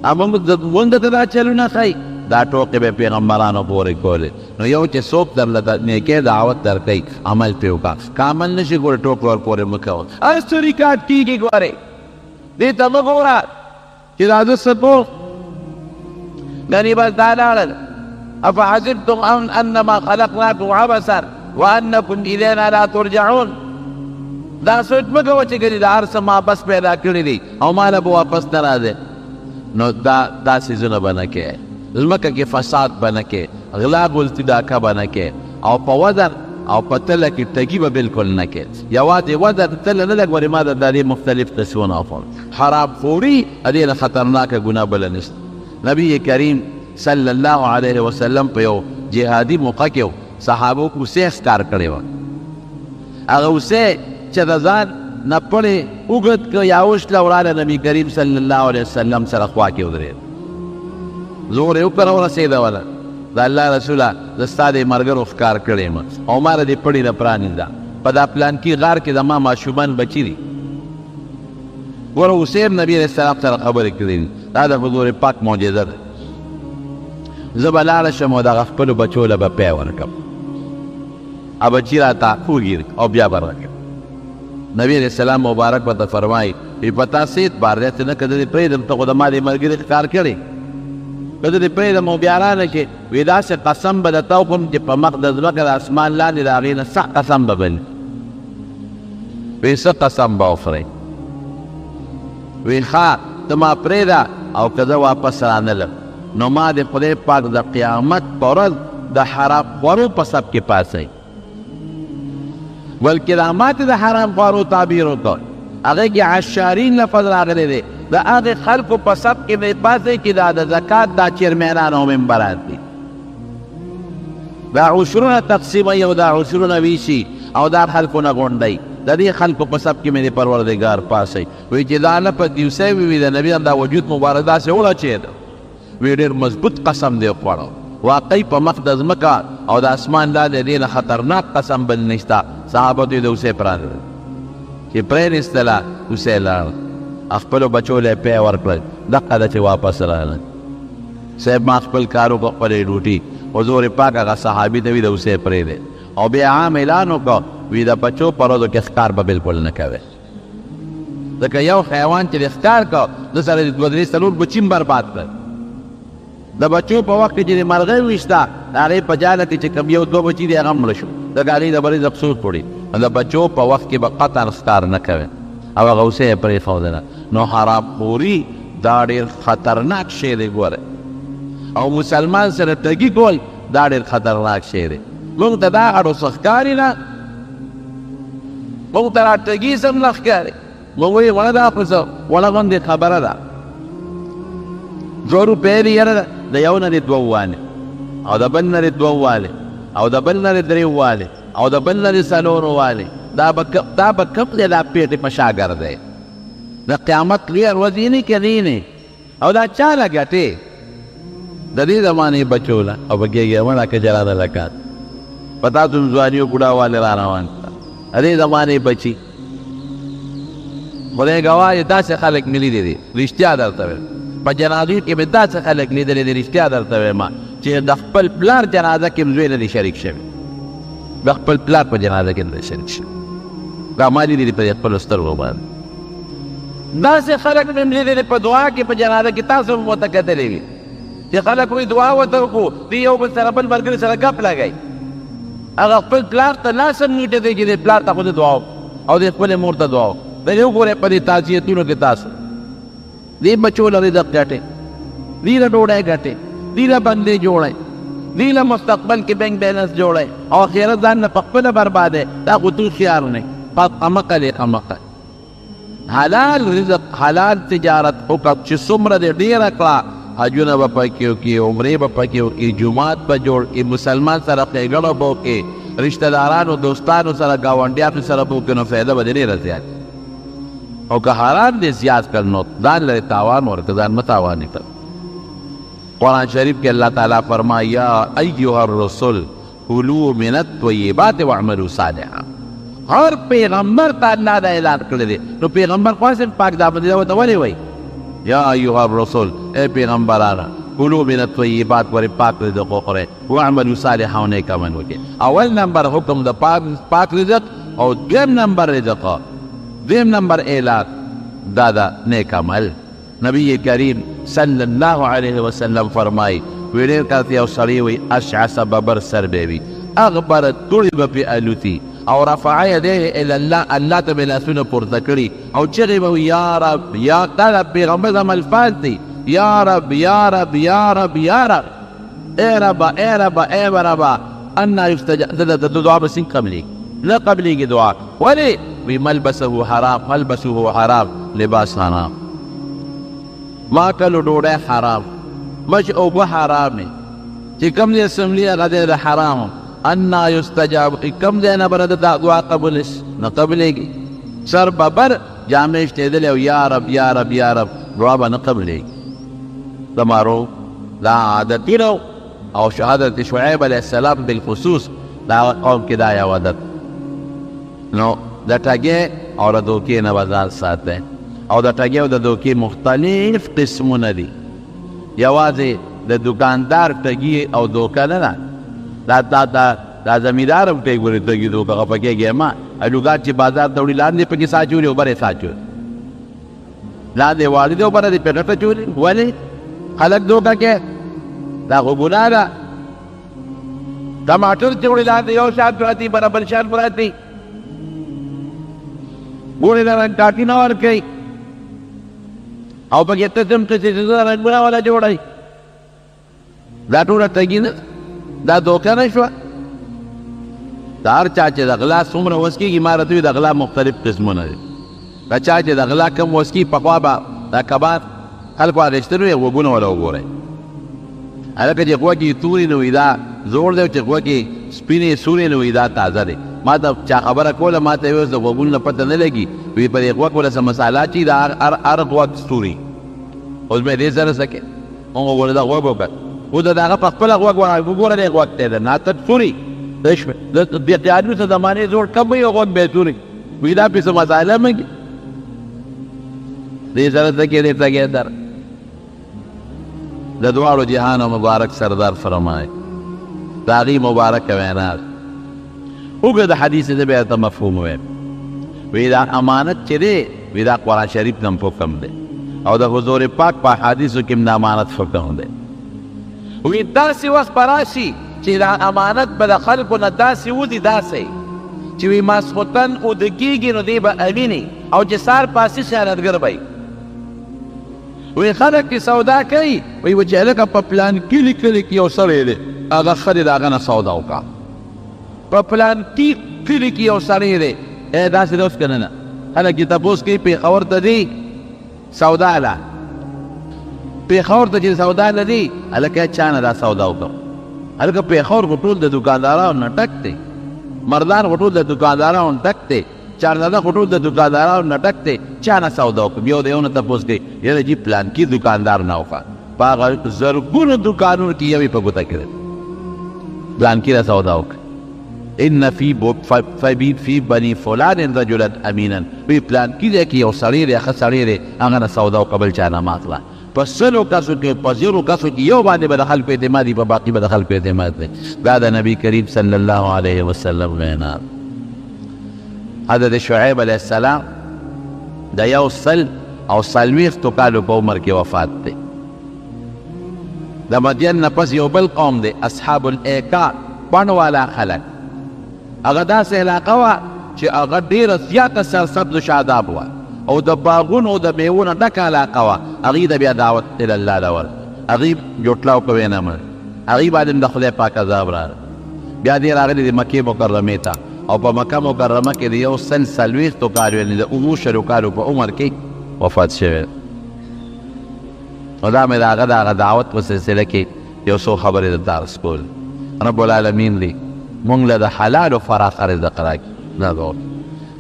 مونځ ته دا چلونه ښایي دا ټوکې به پیغمبرانو پورې کولې. نو یو چې څوک درله د نیکۍ دعوت درکوي عمل پرې وکړه که عمل نه شي ګوره ټوک ور پورې مه کوه. هسې ریکارډ کېږي ګورې دې ته مه ګوره چې دا زه څه پوه ګنې بس دا لاړل افحسبتم انما خلقناکم عبثا وانکم الینا لا ترجعون. دا سوچ مه کوه چې ګنې د هر څه ما بس پیدا کړي دي او ما نه به واپس نه راځې. نو دا څیزونه به نه کوې ځمکه کې فساد به نه کوې غلا ګلتي ډاکه به نه کوې او په وزن او په تله کې ټګي به بلکل نه کوې. یوازې وزن تله نه لږ ورې ما د دې مختلف قسمونه وښول. حرام خوري دې نه خطرناکه ګناه بله نشته. نبی کریم صلی الله علیه وسلم په یو جهادي موقع کې صحابو کوسې ښکار کړې وه. هغه اوسې چې د ځان نه پړې اوږد که یا اوښله وړاله نبي کریم صلی الله علیه وسلم سره خوا کې ودرېد. زور یې وکړه ورسېدوله د الله رسوله زه ستا د ملګرو ښکار کړی یم او ما له دې پړې نه پرانېږده په دا پلانکي غار کې زما ماشومان بچي دي. ګوره حسین نبي علیه السلام سره خبرې کړې دي دا د حضور پاک معجزه ده. زه به لاړه شم او دغه خپلو بچو له به پی ورکړم بچي راته وګیري او بیا به راکړم. نبی علیه السلام مبارک به ته فرمایي په تا څه اعتبار دی چې نه که زه دې پرېږدم ته خو د ما دې ملګري ښکار کړې که زه دې پرېږدم او بیا رانه کې وایي داسې قسم به درته وکړم چې په مخ د ځمکه د اسمان لاندې د هغې نه سخت قسم به بل وایي څه قسم به وخورئ وایي ښه ته ما پرېږده او که زه واپس رانلم نو ما د خدای پاک د قیامت په ورځ د حرام خوړو په سب کې پاسئ. بلکې دا ما ته د حرام خوړو تعبیر وکړ هغې کې عشارین لفظ راغلی دی د هغې خلکو په سب کې دی پاسئ چې دا د زکات دا چیرمنان او ممبران دي دا عشرونه تقسیموي او دا عشرونه ویشي او دا خلکو نه غونډوي د دې خلکو په سب کې مې د پروردګار پاسئ. وایي چې دا نه په دیوسی وي د نبي دا وجود مبارک داسې وړچېده وی ډېر مضبوط قسم دی خوړو واقعي په مخ د ځمکه او د اسمان لاندې دې نه خطرناک قسم بل نشته. صحابه ته یې د اوسې پرانه چې پرېنستله اوسې لاړ خپلو بچو له پی ورکړل دقه ده چې واپس راغله صاحب ما خپل کار وکړ خپلې ډوټي حضور پاک هغه صحابي ته وي د اوسې پرېږدی او بیا عام اعلان وکړ وي د بچو په ورځو کې ښکار به بلکل نه کوې ځکه یو حیوان چې د ښکار کړ د سره د دوه درې څلور بچي هم برباد کړ. د بچو په وخت کې چې د مرغۍ ویشته د هغې په جاله کې چې کوم یو دوه بچي دی هغه هم مړه شو د ګالۍ د بلې افسوس پوړي د بچو په وخت کې به قطعا ښکار نه کوي او هغه اوسې یې پرېښودله. نو حرام خوري دا ډېر خطرناک شی دی ګوره او مسلمان سره ټګي کول دا ډېر خطرناک شی دی. موږ ته دا اړو څه ښکاري نه موږ ته را ټګي څه هم نه ښکاري موږ وایي وړه دا خو څه وړه غوندې خبره ده 2 روپۍ دي یاره د یو نه دې 2 واله او د بل نه دې 2 واله او د بل نه دې 3 واله او د بل نه دې 4 واله دا به کم دی دا پیټې په شا ګرځی د قیامت لویه ورځ یې نه کوي نه او دا چا له ګټې د دې زمانې بچو له او به کېږي مړه که جراده لکات په تاسو هم ځواني او بوډا والې را روان د دې زمانې بچي خدای ګواه یې داسې خلک مې لیدي دي رښتیا درته وایم په جنازو کې مې داسې خلک لیدلي دي رښتیا درته وایم چې د خپل پلار جنازه کې زوی نه دی شریک شوی د خپل پلار په جنازه کې نه دی شریک شوی دا ما لیدلي په خپلو سترګو باندې داسې خلک مې لیدلي په دعا کې په جنازه کې تاسو هم ورته کتلی وي چې خلک وایي دعا ورته وکړو دوی یو بل سره بل ملګري سره ګپ لګوي هغه خپل پلار ته لاس هم نیټه دی چې دې پلار ته خو د دعا او د خپلې مور ته دعا وکړه. د یو ګورئ په دې تعزیتونو کې تاسو دې بچو له رزق ګټئ، دې له ډوډۍ ګټئ، دې له بندې جوړئ، دې له مستقبل کې بینک بیلنس جوړئ او آخرت ځان نه پخپله بربادئ. دا خو تو خیار نه قمقه دی قمقه. حلال رزق حلال تجارت وکړه چې څومره دې ډېره کړه، حجونه به پکې وکړي، عمرې به پکې وکړي، جومات به جوړ کړي، مسلمان سره ښېګڼه به وکړي، رشته دارانو دوستانو سره ګاونډیانو سره به وکړي، نو فایده به دې ډېره زیات. او که حرام دې زیات کړ نو ځان لرې تاوان ورکړه، ځان مه تاوانې کړه. قرآن شریف کې اللہ تعالیٰ فرمایا یا ایها الرسل کلوا من الطیبات واعملوا صالحا. ہر پیغمبر تا اللہ دا اعلان کړی دی، نو پیغمبر خو صرف پاک دامن دی ورته ولې وایي یا ایها الرسل اے پیغمبرانو کلوا من الطیبات ورې پاک رزق وخورئ واعملوا صالحا او نیک عمل وکړئ. اول نمبر حکم د پاک رزق او دویم نمبر رزق، دویم نمبر اعلان دا دا نیک عمل. نبی کریم صلی اللہ علیہ وسلم فرمائی ویډیر کاتی او سړی وي اشعث ببر سر به وي اغبر توړي به پې الوتي او رفع یدیه الی الله، الله ته به لاسونه پورته کړي او چغې به وي یا رب یا دا د پیغمبر زم الفاظ دي یا رب یا رب یا رب یا رب اے ربا اے ربا اے ربا انا یستجاب. د دعا به څنګه قبلېږي؟ نه قبلېږي دعا. ولې؟ وي ملبسه حرام، ملبسه حرام، لباس حرام، ماکل ډوډۍ حرام، مچ اوبه حرامې، چې کوم ځای سملي هغه دی د حرامو. انا یستجاب، کوم ځای نه به د دعا قبول شي؟ نه قبلېږي. سر ببر جامې شتېدلې او یا رب یا رب یا رب دعا به نه قبلېږي. زمارو دا عادتونه او حضرت شعیب علیه السلام بالخصوص دا قوم کې دا یو عادت نو د ټګۍ او د دوکې نه به ځان ساتئ. او د ټګۍ او د دوکې مختلف قسمونه دي. یوازې د دکاندار ټګي او دوکه نه ده، دا زمیندار هم ټګ ورې ټګي دوکه هغه پکېږي ما الوګات چې بازار ته وړي لاندې پکې ساچوري او بره ساچوري لاندې واړي دی او بره دې پې ټټه چوري. ولې خلک دوکه کې؟ دا خو ګناه ده. ټماټر چې وړي لاندې یو شان پراتي بره بل شان پراتي، ګوړې له رنګ کاټي نه ورکوي او پکې قسم قسم رنګونه والا جوړوي. دا ټوله ټګي نه، دا دوکه نه شوه. د هر چا چې د غلا څومره وس کېږي، ما راته وي د غلا مختلف قسمونه دي. د چا چې د غلا کم وس کېږي، پخوا به دا کباب خلکو اخیستلو یې غوږونه وله وګورئ. هلکه چې غوږ یې تورې نه وي دا زوړ دی، چې غوږ یې سپینې سورې نه وي دا تازه دی. ما ته چا خبره کوله، ما ته یې اوس د غوږونو نه پته نه لګي، وي په دې غوږ وله څه مساله اچي دا هر غوږ ستوري. اوس به یې دې سره څه کوې؟ موږ وګوره دا غوږ وکړ، اوس د هغه په خپله غوږ وګوره دی غوږ دی د ناته سوري د قیادو څه زمانې زوړ کم وي او غوږ به یې سوري. وي دا پې څه مساله مه کې دې سره څه کې دې ټګۍ در. د دواړو جهانو مبارک سردار فرمایي د هغې مبارکه وینا اوږد حدیث دی بیا ته مفهوم ویم. وی دا امانت چې دی وی دا قرآن شریف نه هم حکم دی او د حضور پاک په حدیثو کې هم د امانت حکم دی. وی داسې وخت به راشي چې دا امانت به د خلکو نه داسې وځي داسې چې وی ماسخوتن اوده کېږي نو دی به امینې او چې سهار پاسې خیانتګر به وی خلک چې سودا کوي وی چې هلکه په پلان کلي کلي کې یو سړی دی هغه ښه دی د هغه نه سودا وکړه. په پلان کلي کې یو سړی دی داسې دی اوس که نه خلک یې تپوس کوي پېښور ته دی سودا له، پېښور ته چې سودا له دی هلکه چا نه دا سودا وکړه. هلکه پېښور خو ټول د دوکاندارانو نه ډک دی، مردان خو ټول د دوکاندارانو ډک دی، چارزاده خو ټول د دوکاندارانو نه ډک دی، چا نه سودا وکړم. یو د یو نه تپوس کوي یاره جي پلانکي دوکاندار نه وکړه، په هغه زرګونو دوکانونو کې یو یې په ګوته کې دی پلانکي را سودا وکړه. ان فی بني فلان رجلا امینا، وی پلانکي دی کې یو سړی دی ښه سړی دی هغه نه سودا وکړه بل چا نه مه اخله. په سلو کسو کې په زیرو کسو کې یو باندې به د خلکو اعتماد وي، په باقي به د خلکو اعتماد دی. دا د نبي کریم صلی الله علیه وسلم وینا. حضرت شعیب علیه السلام د یو سل او څلوېښتو کالو په عمر کې وفات دی. د مدین نه پس یو بل قوم دی اصحاب الایکا، بڼ والا خلک. هغه داسې علاقه وه چې هغه ډېره زیاته سرسبز شاداب وه او د باغونو د میوو نه ډکه علاقه وه. هغوی ته بیا دعوت الله ډول هغوی جوټلا وکوې نه مړ هغوی باندې د خدای پاک عذاب راغی. بیا دې راغلي د مکې مکرمې ته او په مکه مکرمه کې د یو سل څلوېښتو کالو یعنې د 19 کالو په عمر کې وفات شوی. نو دا مې د هغه د هغه دعوت په سلسله کې یو څو خبرې درته عرض کول. رب العالمین دی مونږ له د حلالو فراخه رزق راکړي. دا به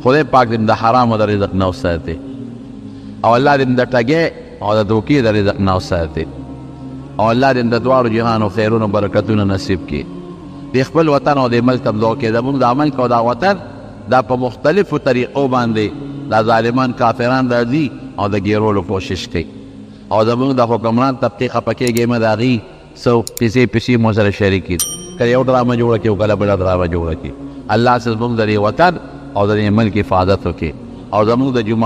خدای پاک دې د حرامو د رزق نه وساتي او الله دې د ټګۍ او د دوکې د رزق نه وساتي او الله دې د دواړو جهانو خیرونو برکتونه نصیب کړي. د خپل وطن او د ملک تبلیغ کې زموږ د عمل او د وطن دا په مختلفو طریقو باندې دا ظالمان کافران راځي او د ګیرولو کوشش کوي او زموږ د حکمران طبقې خفه کېږي مه د هغې څو پیسې مو سره شریک کړي. کله یو ډرامه جوړه کړي او کله بله ډرامه جوړه کړي. الله زموږ د دې وطن او د دې ملک حفاظت وکړي او زموږ د جماعت